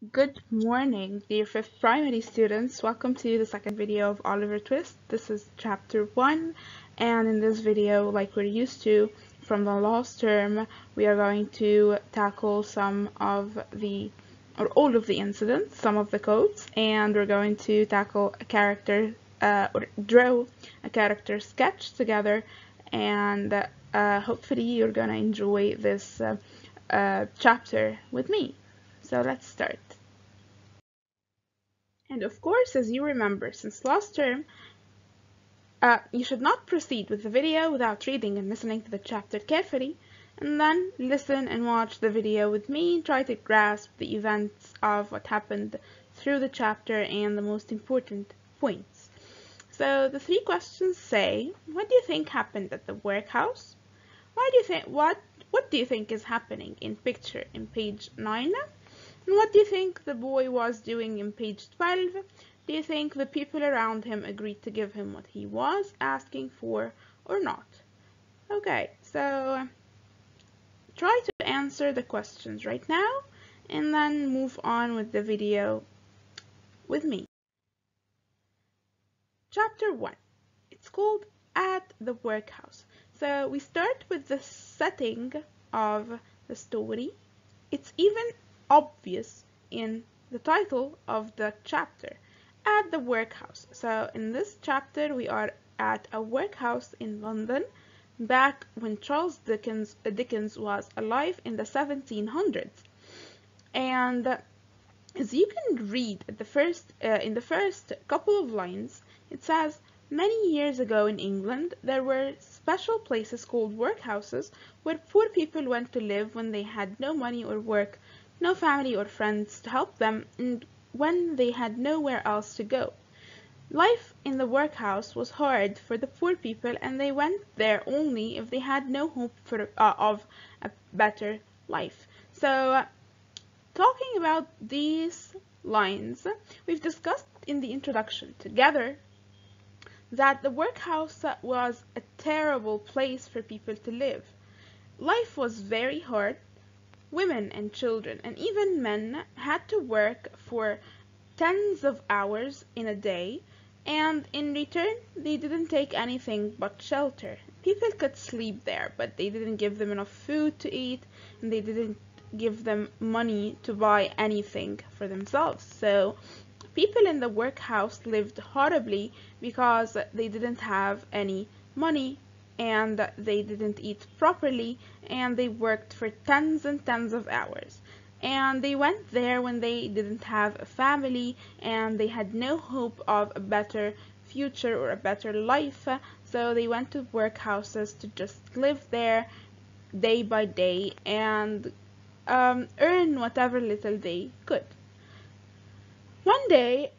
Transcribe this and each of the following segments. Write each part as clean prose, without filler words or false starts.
Good morning, dear fifth primary students. Welcome to the second video of Oliver Twist. This is chapter 1, and in this video, like we're used to from the last term, we are going to tackle all of the incidents, some of the quotes, and we're going to tackle a character, or draw a character sketch together, and hopefully you're gonna enjoy this chapter with me. So let's start. And of course, as you remember since last term, you should not proceed with the video without reading and listening to the chapter carefully, and then listen and watch the video with me and try to grasp the events of what happened through the chapter and the most important points. So the three questions say, what do you think happened at the workhouse? What do you think is happening in picture in page 9? And what do you think the boy was doing in page 12? Do you think the people around him agreed to give him what he was asking for or not? Okay, so try to answer the questions right now and then move on with the video with me. Chapter 1. It's called At the Workhouse. So we start with the setting of the story. It's even obvious in the title of the chapter, At the Workhouse. So in this chapter we are at a workhouse in London back when Charles Dickens was alive in the 1700s. And as you can read at in the first couple of lines, it says, many years ago in England, there were special places called workhouses where poor people went to live when they had no money or work, no family or friends to help them, and when they had nowhere else to go. Life in the workhouse was hard for the poor people, and they went there only if they had no hope of a better life. So, talking about these lines, we've discussed in the introduction together that the workhouse was a terrible place for people to live. Life was very hard. Women and children and even men had to work for tens of hours in a day, and in return they didn't take anything but shelter. People could sleep there, but they didn't give them enough food to eat, and they didn't give them money to buy anything for themselves. So people in the workhouse lived horribly because they didn't have any money and they didn't eat properly, and they worked for tens and tens of hours. And they went there when they didn't have a family and they had no hope of a better future or a better life, so they went to workhouses to just live there day by day and earn whatever little they could. One day,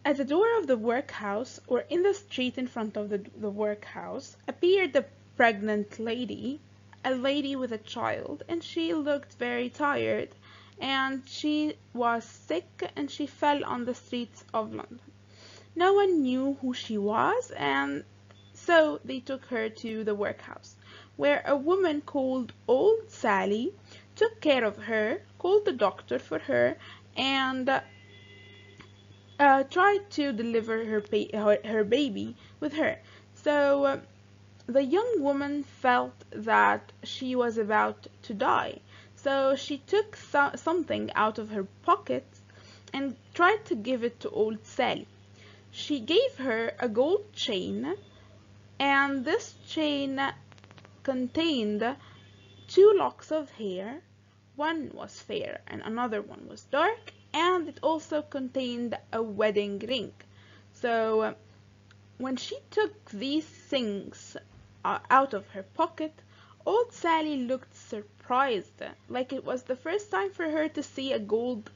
at the door of the workhouse, or in the street in front of the workhouse, appeared a pregnant lady, a lady with a child, and she looked very tired, and she was sick, and she fell on the streets of London. No one knew who she was, and so they took her to the workhouse, where a woman called Old Sally took care of her, called the doctor for her, and tried to deliver her baby with her. So the young woman felt that she was about to die. So she took something out of her pocket and tried to give it to old Sally. She gave her a gold chain, and this chain contained two locks of hair. One was fair and another one was dark, and it also contained a wedding ring. So when she took these things out of her pocket, old Sally looked surprised, like it was the first time for her to see a gold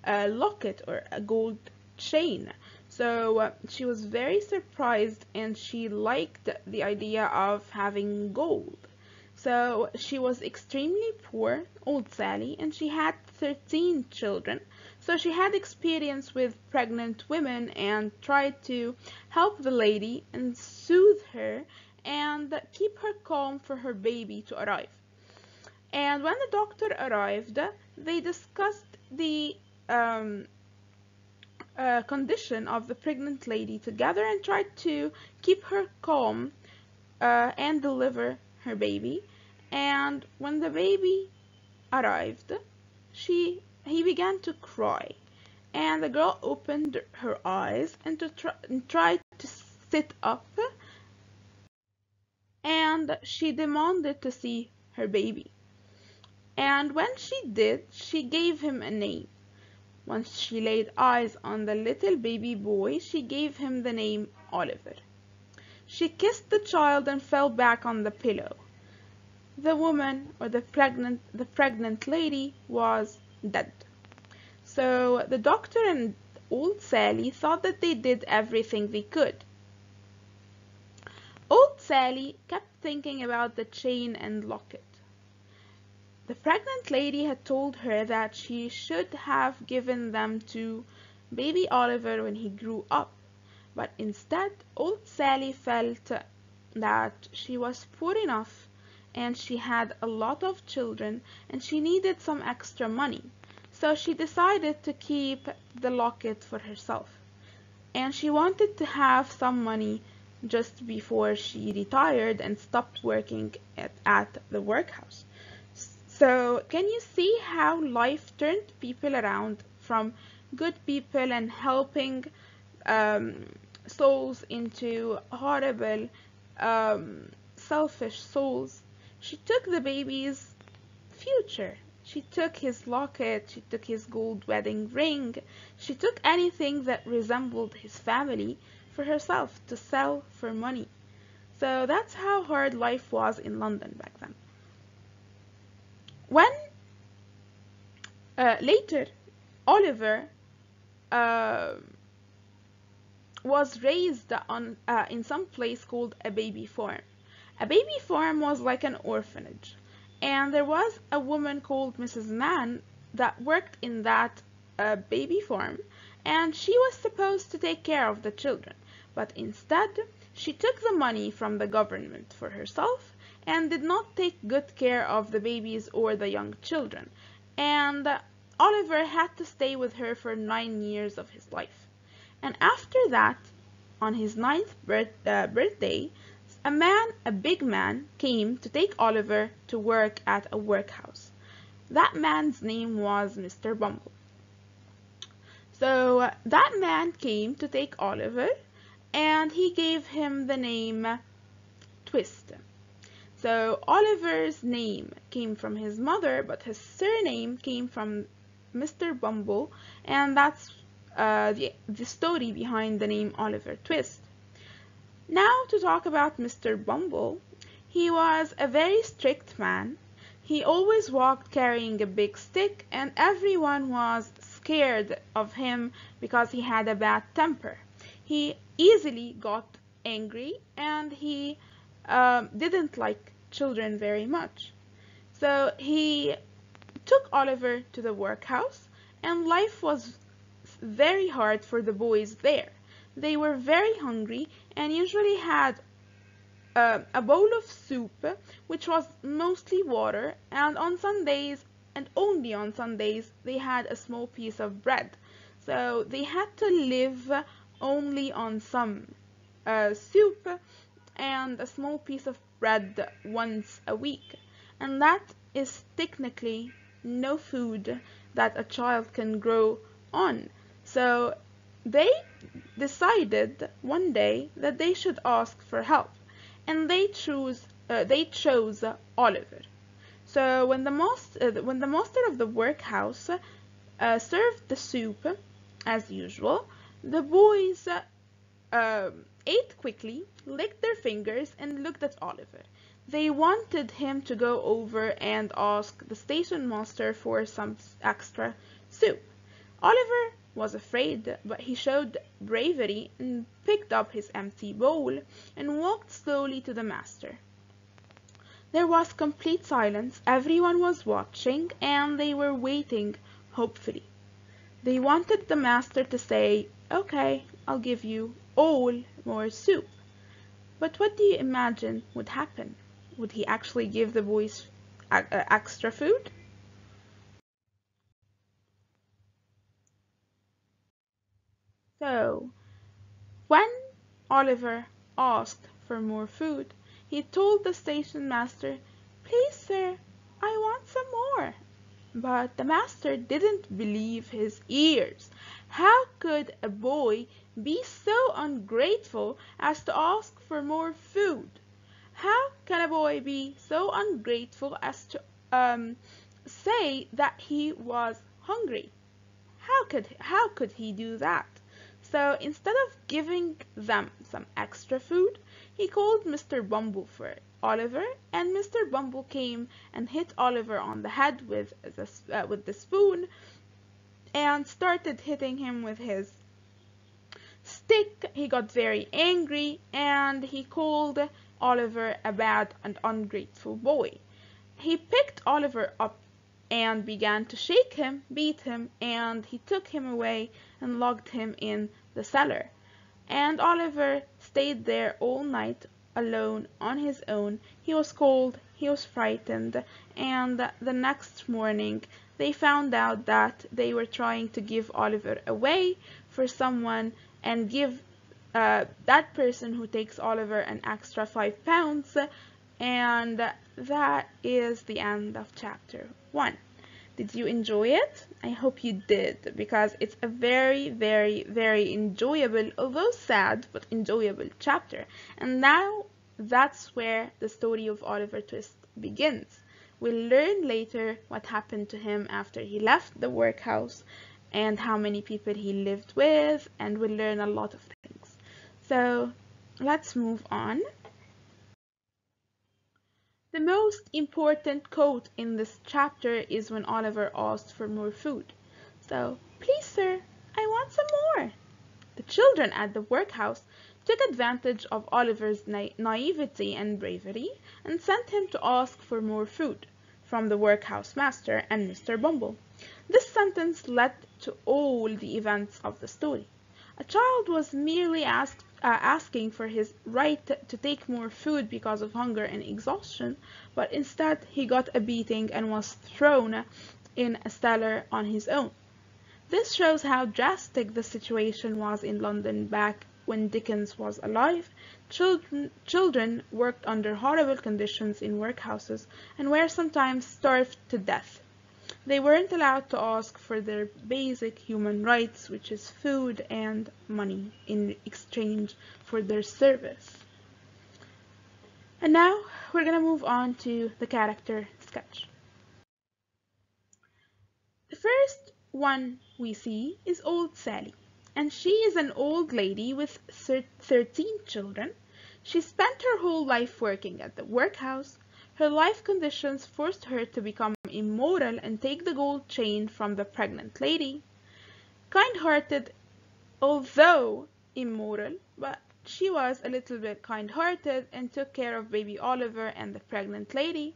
locket or a gold chain. So she was very surprised and she liked the idea of having gold. So she was extremely poor, old Sally, and she had 13 children. So she had experience with pregnant women and tried to help the lady and soothe her and keep her calm for her baby to arrive. And when the doctor arrived, they discussed the um, condition of the pregnant lady together and tried to keep her calm and deliver her baby. And when the baby arrived, he began to cry, and the girl opened her eyes and tried to sit up, and she demanded to see her baby. And when she did, she gave him a name. Once she laid eyes on the little baby boy, she gave him the name Oliver. She kissed the child and fell back on the pillow. The woman, or the pregnant lady, was dead. So the doctor and old Sally thought that they did everything they could. Old Sally kept thinking about the chain and locket. The pregnant lady had told her that she should have given them to baby Oliver when he grew up, but instead old Sally felt that she was poor enough and she had a lot of children and she needed some extra money. So she decided to keep the locket for herself. And she wanted to have some money just before she retired and stopped working at the workhouse. So can you see how life turned people around from good people and helping um, souls into horrible, selfish souls? She took the baby's future. She took his locket, she took his gold wedding ring, she took anything that resembled his family for herself to sell for money. So that's how hard life was in London back then. When later Oliver uh, was raised in some place called a baby farm. A baby farm was like an orphanage, and there was a woman called Mrs. Mann that worked in that baby farm, and she was supposed to take care of the children, but instead she took the money from the government for herself and did not take good care of the babies or the young children, and Oliver had to stay with her for 9 years of his life. And after that, on his ninth birthday, a big man, came to take Oliver to work at a workhouse. That man's name was Mr. Bumble. So that man came to take Oliver, and he gave him the name Twist. So Oliver's name came from his mother, but his surname came from Mr. Bumble, and that's the story behind the name Oliver Twist. Now to talk about Mr. Bumble. He was a very strict man. He always walked carrying a big stick, and everyone was scared of him because he had a bad temper. He easily got angry, and he didn't like children very much. So he took Oliver to the workhouse, and life was very hard for the boys there. They were very hungry and usually had a bowl of soup, which was mostly water, and on Sundays, and only on Sundays, they had a small piece of bread. So they had to live only on some soup and a small piece of bread once a week. And that is technically no food that a child can grow on. So they decided one day that they should ask for help, and they chose Oliver. So when the master of the workhouse served the soup as usual, the boys ate quickly, licked their fingers, and looked at Oliver. They wanted him to go over and ask the station master for some extra soup. Oliver was afraid, but he showed bravery and picked up his empty bowl and walked slowly to the master. There was complete silence, everyone was watching, and they were waiting hopefully. They wanted the master to say, "Okay, I'll give you all more soup." But what do you imagine would happen? Would he actually give the boys extra food? So, when Oliver asked for more food, he told the station master, "Please, sir, I want some more." But the master didn't believe his ears. How could a boy be so ungrateful as to ask for more food? How can a boy be so ungrateful as to say that he was hungry? How could he do that? So instead of giving them some extra food, he called Mr. Bumble for Oliver, and Mr. Bumble came and hit Oliver on the head with the spoon and started hitting him with his stick. He got very angry and he called Oliver a bad and ungrateful boy. He picked Oliver up and began to shake him, beat him, and he took him away and locked him in the cellar. And Oliver stayed there all night alone on his own. He was cold, he was frightened, and the next morning they found out that they were trying to give Oliver away for someone and give that person who takes Oliver an extra £5. And that is the end of chapter 1. Did you enjoy it? I hope you did, because it's a very, very, very enjoyable, although sad, but enjoyable chapter. And now that's where the story of Oliver Twist begins. We'll learn later what happened to him after he left the workhouse and how many people he lived with, and we'll learn a lot of things. So let's move on. The most important quote in this chapter is when Oliver asked for more food. So, "Please, sir, I want some more." The children at the workhouse took advantage of Oliver's naivety and bravery and sent him to ask for more food from the workhouse master and Mr. Bumble. This sentence led to all the events of the story. A child was merely asking for his right to take more food because of hunger and exhaustion, but instead he got a beating and was thrown in a cellar on his own. This shows how drastic the situation was in London back when Dickens was alive. Children worked under horrible conditions in workhouses and were sometimes starved to death. They weren't allowed to ask for their basic human rights, which is food and money, in exchange for their service. And now we're going to move on to the character sketch. The first one we see is Old Sally, and she is an old lady with 13 children. She spent her whole life working at the workhouse. Her life conditions forced her to become immoral and take the gold chain from the pregnant lady. Kind-hearted, although immoral, but she was a little bit kind-hearted and took care of baby Oliver and the pregnant lady.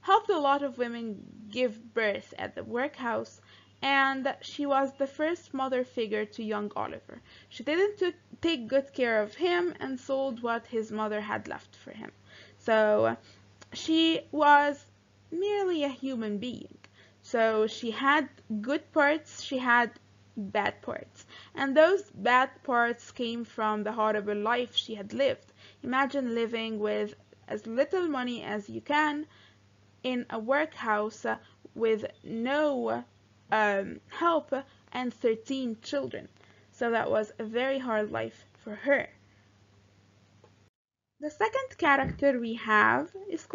Helped a lot of women give birth at the workhouse, and she was the first mother figure to young Oliver. She didn't take good care of him and sold what his mother had left for him. So she was merely a human being. So she had good parts, she had bad parts. And those bad parts came from the horrible life she had lived. Imagine living with as little money as you can in a workhouse with no help and 13 children. So that was a very hard life for her. The second character we have is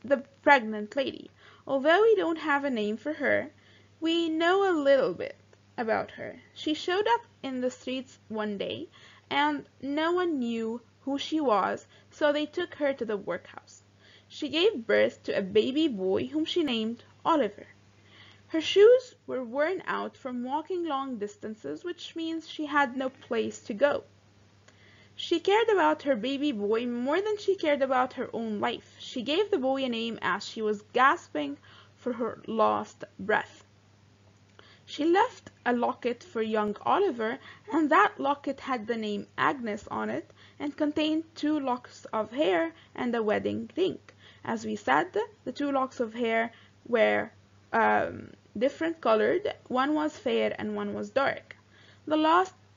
the pregnant lady. Although we don't have a name for her, we know a little bit about her. She showed up in the streets one day and no one knew who she was, so they took her to the workhouse. She gave birth to a baby boy whom she named Oliver. Her shoes were worn out from walking long distances, which means she had no place to go. She cared about her baby boy more than she cared about her own life. She gave the boy a name as she was gasping for her last breath. She left a locket for young Oliver, and that locket had the name Agnes on it and contained 2 locks of hair and a wedding ring. As we said, the 2 locks of hair were different colored. One was fair and one was dark. The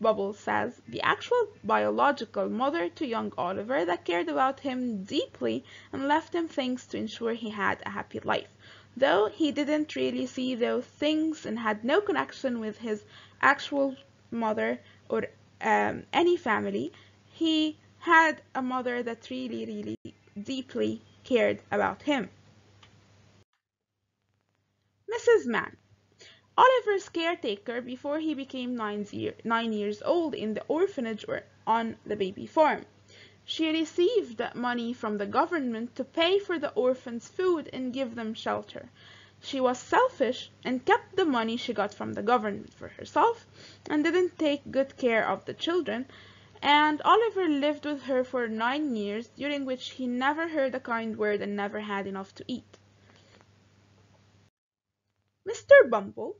Bubble says, the actual biological mother to young Oliver that cared about him deeply and left him things to ensure he had a happy life. Though he didn't really see those things and had no connection with his actual mother or any family, he had a mother that really, really deeply cared about him. Mrs. Mann. Oliver's caretaker before he became 9 years old in the orphanage or on the baby farm. She received money from the government to pay for the orphans' food and give them shelter. She was selfish and kept the money she got from the government for herself and didn't take good care of the children, and Oliver lived with her for 9 years, during which he never heard a kind word and never had enough to eat. Mr. Bumble,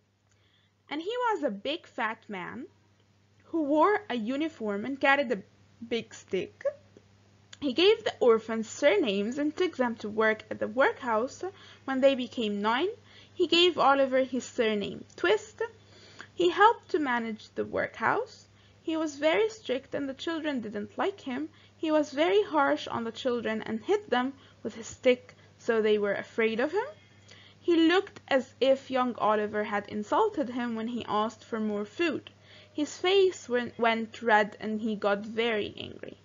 and he was a big fat man who wore a uniform and carried a big stick. He gave the orphans surnames and took them to work at the workhouse. When they became 9, he gave Oliver his surname, Twist. He helped to manage the workhouse. He was very strict and the children didn't like him. He was very harsh on the children and hit them with his stick so they were afraid of him. He looked as if young Oliver had insulted him when he asked for more food. His face went red and he got very angry.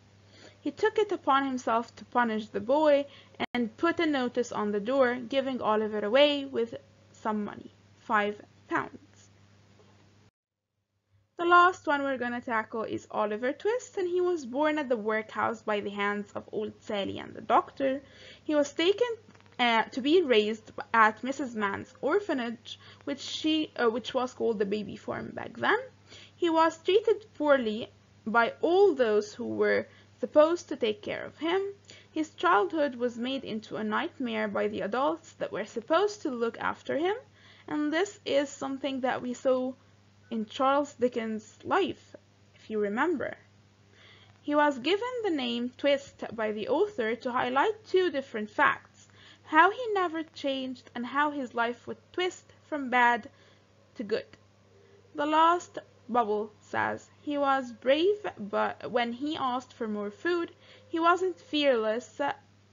He took it upon himself to punish the boy and put a notice on the door giving Oliver away with some money, £5. The last one we're going to tackle is Oliver Twist, and he was born at the workhouse by the hands of old Sally and the doctor. He was taken to be raised at Mrs. Mann's orphanage, which was called the baby farm back then. He was treated poorly by all those who were supposed to take care of him. His childhood was made into a nightmare by the adults that were supposed to look after him, and this is something that we saw in Charles Dickens' life, if you remember. He was given the name Twist by the author to highlight two different facts: how he never changed and how his life would twist from bad to good. The last bubble says he was brave, but when he asked for more food, he wasn't fearless.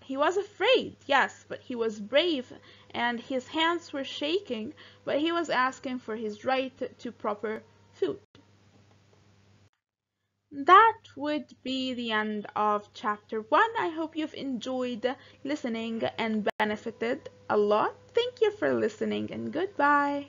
He was afraid, yes, but he was brave and his hands were shaking, but he was asking for his right to proper food. That would be the end of chapter 1. I hope you've enjoyed listening and benefited a lot. Thank you for listening and goodbye.